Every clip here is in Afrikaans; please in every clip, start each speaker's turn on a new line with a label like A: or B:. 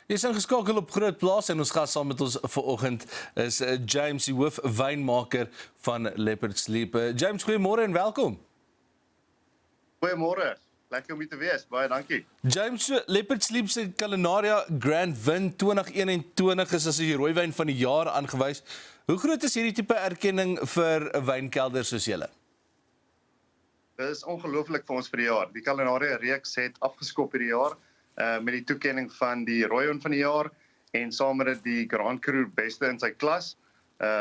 A: Jy is ingeskakel op Groot Plaas en ons gas saam met ons vanoggend is James, die hoof wynmaker van Leopard Sleep. James, goeiemôre en welkom.
B: Goeiemôre. Lekker om hier te wees. Baie dankie.
A: James, Leopard Sleep se Culinaria Grand Win 2021 is as die rooiwyn van die jaar aangewys. Hoe groot is hierdie tipe erkenning vir 'n wynkelder soos julle?
B: Dit is ongelooflik vir ons vir die jaar. Die Culinaria reeks het afgeskop hierdie jaar met die toekenning van die rooiwyn van die jaar en saam met dit die Grand Cru beste in sy klas.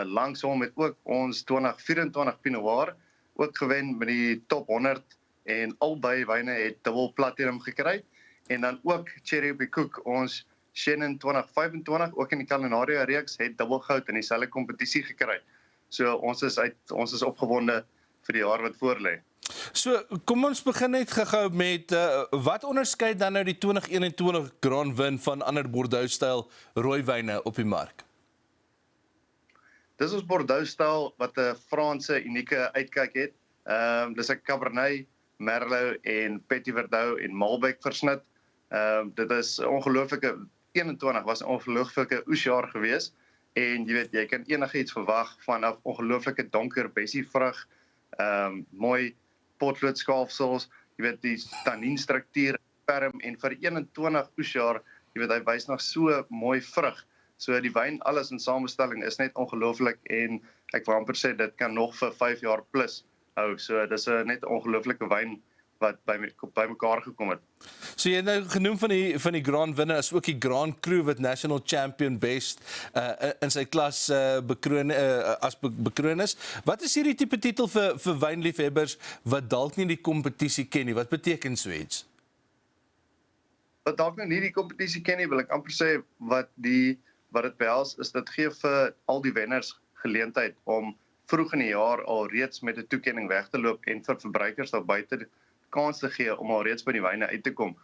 B: Langs hom het ook ons 2024 Pinot Noir ook gewen met die top 100 en albei wyne het dubbel platinum gekry en dan ook Cherry op die Koek, ons Chenin 2025 ook in die Culinaria reeks het dubbel goud in dieselfde kompetisie gekry. So ons is opgewonde vir die jaar wat voorlê.
A: So, kom ons begin net gou met wat onderskei dan nou die 2021 Grand Win van ander Bordeaux-styl rooiwyne op die mark?
B: Dis ons Bordeaux-styl wat 'n Franse unieke uitkyk het. Dis 'n Cabernet, Merlot en Petit Verdot en Malbec versnit. Dit is ongelooflike 21 was 'n ongelooflike oesjaar gewees en jy weet jy kan enigiets verwag vanaf ongelooflike donker bessievrug, mooi potloodskaafsels, jy weet die tannienstruktuur ferm en vir 21 oesjaar, jy weet hy wys nog so mooi vrug. So die wyn alles in samestelling is net ongelooflik en ek wil amper sê dit kan nog vir 5 jaar plus hou. So dis 'n net 'n ongelooflike wyn wat by mekaar gekom het.
A: So jy het nou genoem van die Grand Winner is ook die Grand Cru wat National Champion Best in sy klas bekroon is. Wat is hierdie tipe titel vir wynliefhebbers wat dalk nie die kompetisie ken nie? Wat beteken so iets?
B: Wat dalk nou nie die kompetisie ken nie, wil ek amper sê wat dit behels is dit gee vir al die wenners geleentheid om vroeg in die jaar al reeds met 'n toekenning weg te loop en vir verbruikers daar buite kans te gee om al reeds by die wyne uit te kom.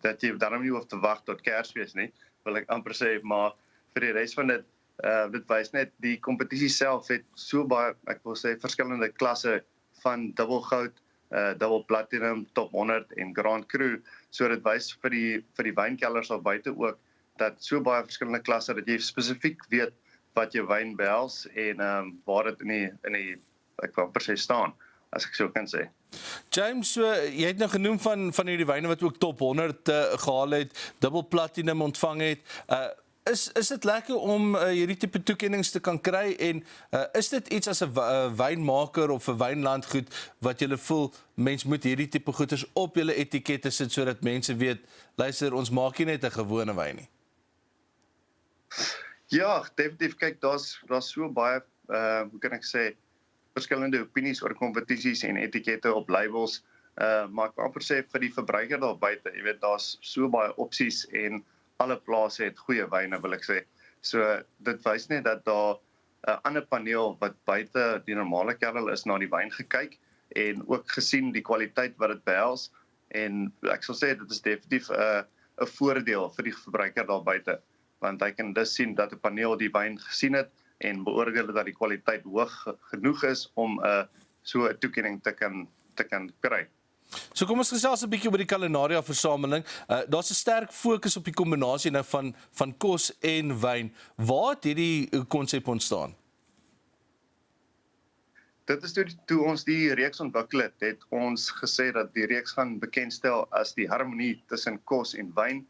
B: Dat jy daarom nie hoef te wag tot Kersfees nie, wil ek amper sê, maar vir die res van dit wys net die kompetisie self het so baie, ek wil sê verskillende klasse van dubbel goud, dubbel platinum, top 100 en Grand Cru. So dit wys vir die wynkelers daar buite ook dat so baie verskillende klasse dat jy spesifiek weet wat jou wyn behels en waar dit in die ek wil amper sê staan, as ek so kan sê.
A: James, so, jy het nou genoem van hierdie wyne wat ook top 100 gehaal het, dubbel platinum ontvang het. Is dit lekker om hierdie tipe toekennings te kan kry en is dit iets as 'n wynmaker of 'n wynlandgoed wat jy voel mens moet hierdie tipe goeders op julle etikette sit sodat mense weet, luister, ons maak nie net 'n gewone wyn nie.
B: Ja, definitief. Kyk, daar's so baie hoe kan ek sê verskillende opinies oor kompetisies en etikette op labels. Maar ek wil amper sê vir die verbruiker daar buite, jy weet daar's so baie opsies en alle plase het goeie wyne, wil ek sê. So dit wys net dat daar 'n ander paneel wat buite die normale kerel is na die wyn gekyk en ook gesien die kwaliteit wat dit behels en ek sal sê dit is definitief 'n voordeel vir die verbruiker daar buite want hy kan dus sien dat 'n paneel die wyn gesien het en beoordeel dat die kwaliteit hoog genoeg is om so 'n toekenning te kan kry.
A: So kom ons gesels 'n bietjie oor die Culinaria versameling. Daar's 'n sterk fokus op die kombinasie nou van kos en wyn. Waar het hierdie konsep ontstaan?
B: Dit is toe ons die reeks ontwikkel het ons gesê dat die reeks gaan bekend stel as die harmonie tussen kos en wyn,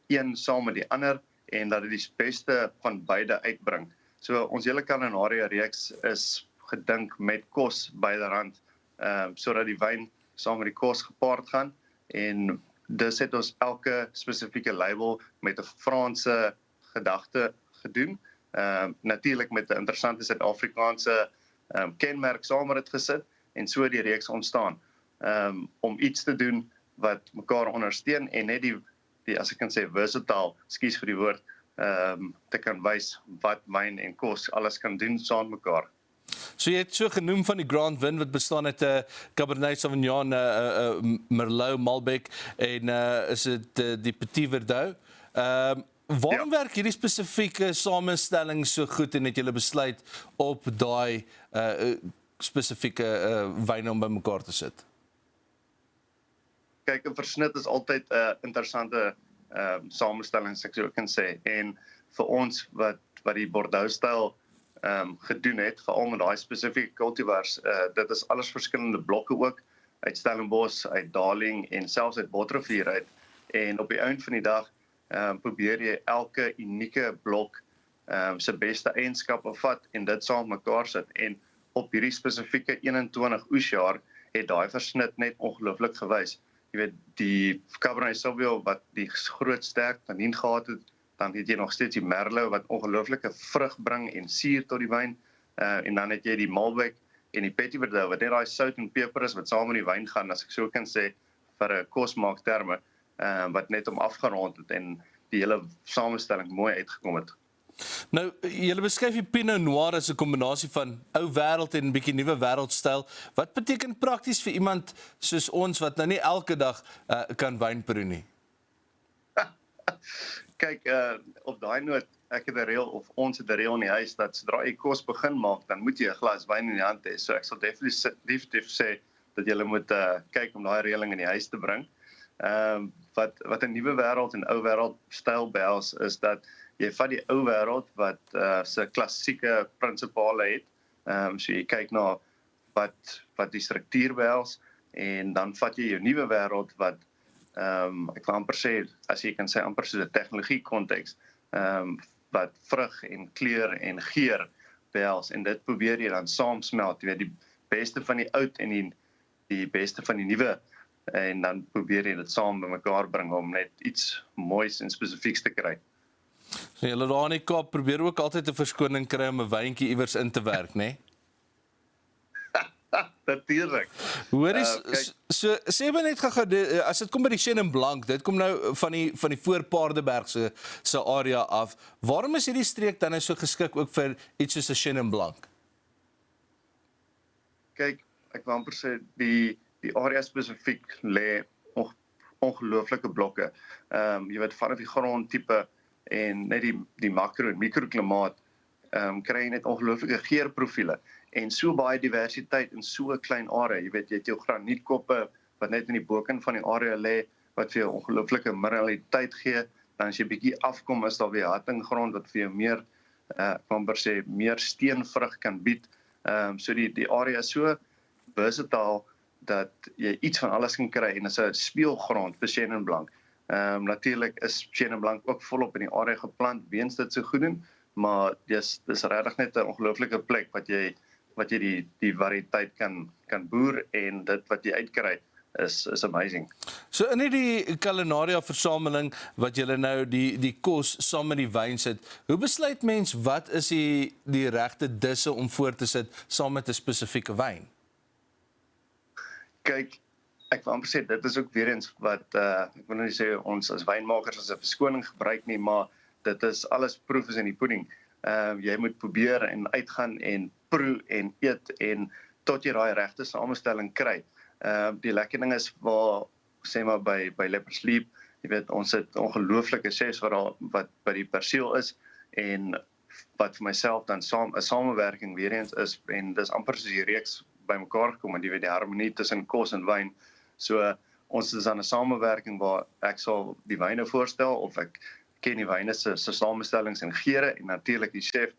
B: een saam met die ander en dat dit die beste van beide uitbring. So ons hele Culinaria reeks is gedink met kos byderhand, sodat die wyn saam met die kos gepaard gaan en dus het ons elke spesifieke label met 'n Franse gedagte gedoen. Natuurlik met 'n interessante Suid-Afrikaanse kenmerk saam met dit gesit en so die reeks ontstaan. Om iets te doen wat mekaar ondersteun en net die as ek kan sê versatile, ekskuus vir die woord, te kan wys wat wyn en kos alles kan doen saam met mekaar.
A: So jy het so genoem van die Grand Win wat bestaan uit 'n Cabernet Sauvignon, Merlot, Malbec en is dit die Petit Verdot. Waarom werk hierdie spesifieke samestelling so goed en het julle besluit op daai spesifieke wyne om bymekaar te sit?
B: Kyk, 'n versnit is altyd 'n interessante samestellings, ek sou kan sê. En vir ons wat die Bordeaux-styl gedoen het, veral met daai spesifieke cultivars, dit is alles verskillende blokke ook, uit Stellenbosch, uit Darling en selfs uit Botterivier uit. En op die einde van die dag probeer jy elke unieke blok sy beste eienskappe vat en dit saam mekaar sit. En op hierdie spesifieke 21 oesjaar het daai versnit net ongelooflik gewys. Jy weet, die Cabernet Sauvignon wat die groot sterk tannien gehad het, dan het jy nog steeds die Merlot wat ongelooflike vrug bring en suur tot die wyn, en dan het jy die Malbec en die Petit Verdot wat net daai sout en peper is wat saam in die wyn gaan, as ek so kan sê, vir 'n kosmaakterme, wat net om afgerond het en die hele samestelling mooi uitgekom het.
A: Nou, julle beskryf die Pinot Noir as 'n kombinasie van ou wêreld en 'n bietjie nuwe wêreldstyl. Wat beteken prakties vir iemand soos ons wat nou nie elke dag kan wyn proe nie?
B: Kyk, op daai noot, ek het 'n reël of ons het 'n reël in die huis dat sodra jy kos begin maak, dan moet jy 'n glas wyn in die hand hê. So ek sal definitief sê dat jy moet kyk om daai reëling in die huis te bring. Wat 'n nuwe wêreld en ou wêreld styl behels is dat jy vat die ou wêreld wat se klassieke prinsipale het. So jy kyk na wat die struktuur behels en dan vat jy jou nuwe wêreld wat ek wil amper sê, as jy kan sê amper soos 'n tegnologie konteks, wat vrug en kleur en geur behels en dit probeer jy dan saamsmelt, jy weet die beste van die oud en die beste van die nuwe en dan probeer jy dit saam bymekaar bring om net iets moois en spesifieks te kry.
A: So julle daar in die Kaap probeer ook altyd 'n verskoning kry om 'n wyntjie iewers in te werk, né?
B: Natuurlik.
A: Hoorie, so sê my net gou, as dit kom by die Chenin Blanc, dit kom nou van die Voorpaardeberg se area af. Waarom is hierdie streek dan nou so geskik ook vir iets soos 'n Chenin Blanc?
B: Kyk, ek wil amper sê die area spesifiek lê ongelooflike blokke. Jy weet vanaf die grondtipe en net die makro en mikroklimaat kry jy net ongelooflike geurprofiele en so baie diversiteit in so 'n klein area. Jy weet jy het jou granietkoppe wat net in die bokant van die area lê wat vir jou ongelooflike mineraliteit gee. Dan as jy bietjie afkom is daar weer hattinggrond wat vir jou meer amper sê meer steenvrug kan bied. So die area is so versatile dat jy iets van alles kan kry en is 'n speelgrond vir Chenin Blanc. Natuurlik is Chenin Blanc ook volop in die area geplant weens dit so goed doen, maar dis regtig net 'n ongelooflike plek wat jy die variëteit kan boer en dit wat jy uitkry is amazing.
A: So in hierdie Culinaria versameling wat julle nou die kos saam met die wyn sit, hoe besluit mens wat is die regte disse om voor te sit saam met 'n spesifieke wyn?
B: Kyk, ek wil amper sê dit is ook weer eens wat ek wil nie sê ons as wynmakers as 'n verskoning gebruik nie, maar dit is alles proef is in die pudding. Jy moet probeer en uitgaan en proe en eet en tot jy daai regte samestelling kry. Die lekker ding is waar sê maar by Leopard's Leap, jy weet ons het ongelooflike chefs wat by die perseel is en wat vir myself dan 'n samewerking weer eens is en dis amper soos die reeks bymekaar gekom en jy weet die harmonie tussen kos en wyn. So ons is aan 'n samewerking waar ek sal die wyne voorstel of ek ken die wyne se samestellings en geure en natuurlik die chef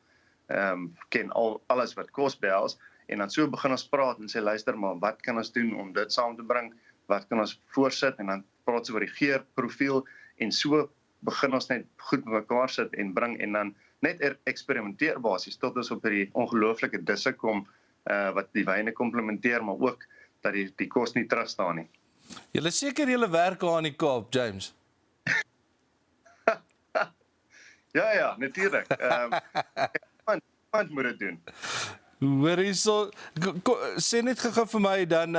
B: ken alles wat kos behels en dan so begin ons praat en sê luister maar wat kan ons doen om dit saam te bring, wat kan ons voorsit en dan praat ons oor die geur, profiel en so begin ons net goed met mekaar sit en bring en dan net eksperimenteer basies tot ons op hierdie ongelooflike disse kom wat die wyne komplementeer maar ook dat die kos nie terug staan nie.
A: Julle seker julle werk daar in die Kaap, James.
B: Ja, natuurlik. Iemand moet dit doen.
A: Hoorie, so sê net gou vir my dan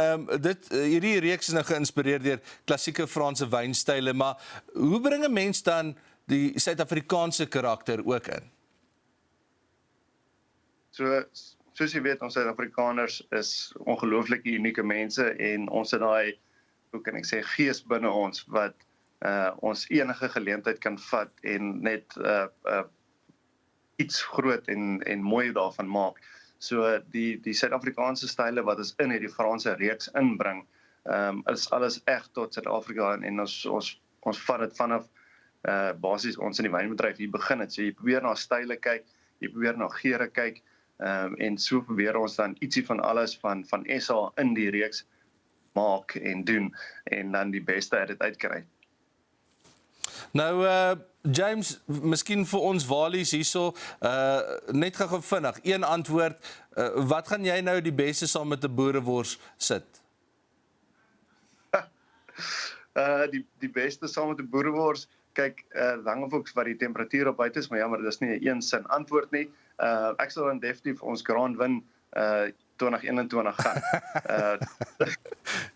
A: hierdie reeks is nou geïnspireer deur klassieke Franse wynstyle, maar hoe bring 'n mens dan die Suid-Afrikaanse karakter ook in?
B: Soos jy weet, ons Suid-Afrikaners is ongelooflike unieke mense en ons het daai, hoe kan ek sê, gees binne ons wat ons enige geleentheid kan vat en net iets groot en mooi daarvan maak. So die Suid-Afrikaanse style wat ons in hierdie Franse reeks inbring, is alles reg tot Suid-Afrika en ons vat dit vanaf basies ons in die wynbedryf hier begin het. So jy probeer na style kyk, jy probeer na geure kyk, en so probeer ons dan ietsie van alles van SA in die reeks maak en doen, en dan die beste uit dit uitkry.
A: Nou, James, miskien vir ons walies hierso, net gou vinnig, een antwoord, wat gaan jy nou die beste saam met 'n boerewors sit?
B: Die beste saam met 'n boerewors, kyk, hang af ook wat die temperatuur op buite is, maar jammer, dis nie 'n een sin antwoord nie. Ek sal dan definitief ons Grand Win 2021 gaan.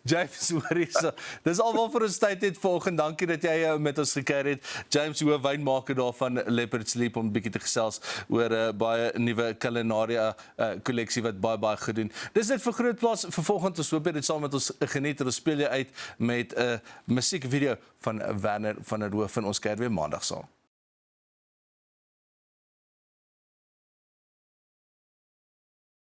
A: James, hoor hierso. Dis alwaar vir ons tyd het vanoggend. Dankie dat jy met ons gekuier het. James, hoof wynmaker daar van Leopard Sleep, om 'n bietjie te gesels oor baie nuwe culinaria kolleksie wat baie gedoen. Dis dit vir Grootplaas vir vanoggend. Ons hoop jy dit saam met ons geniet. Ons speel jy uit met 'n musiekvideo van Werner van der Hoof en ons kuier weer maandag saam.